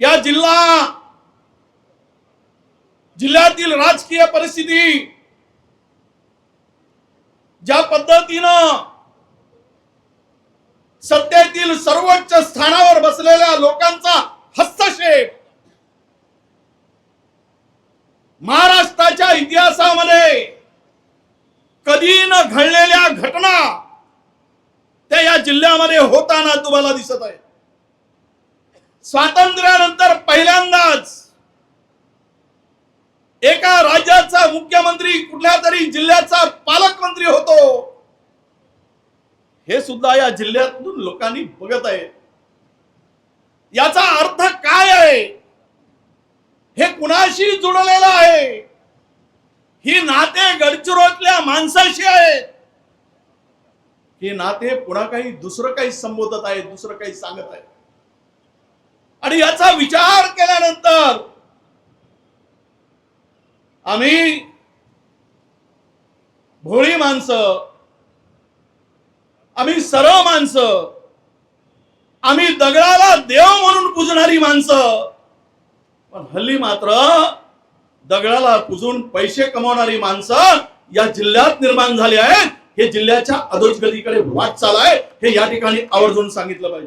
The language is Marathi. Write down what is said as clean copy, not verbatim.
या जिल्ह्यातील राजकीय परिस्थिती ज्या पद्धतीनं सत्तेतील सर्वोच्च स्थानावर बसलेल्या लोकांचा हस्तक्षेप महाराष्ट्राच्या इतिहासामध्ये कधी न घडलेल्या घटना त्या या जिल्ह्यामध्ये होताना तुम्हाला दिसत आहे। स्वातंत्र्यानंतर पहिल्यांदाच एका राज्याचा मुख्यमंत्री कुठल्या तरी जिल्ह्याचा पालकमंत्री होतो, हे सुद्धा या जिल्ह्यातून लोकांनी बघत आहे। याचा अर्थ काय आहे, हे कुणाशी जुळलेलं आहे? ही नाते गडचिरोलीतल्या माणसाशी आहेत, हे नाते पुन्हा काही दुसरं काही संबोधत आहे, दुसरं काही सांगत आहे। आणि याचा विचार केल्यानंतर आम्ही भोळी माणसं, आम्ही सरळ माणसं, आम्ही दगडाला देव म्हणून पूजणारी माणसं, पण हल्ली मात्र दगडाला पूजून पैसे कमवणारी माणसं या जिल्ह्यात निर्माण झाली आहेत। हे जिल्ह्याच्या अधोगतीकडे वाटचाल आहे, हे या ठिकाणी आवर्जून सांगितलं पाहिजे।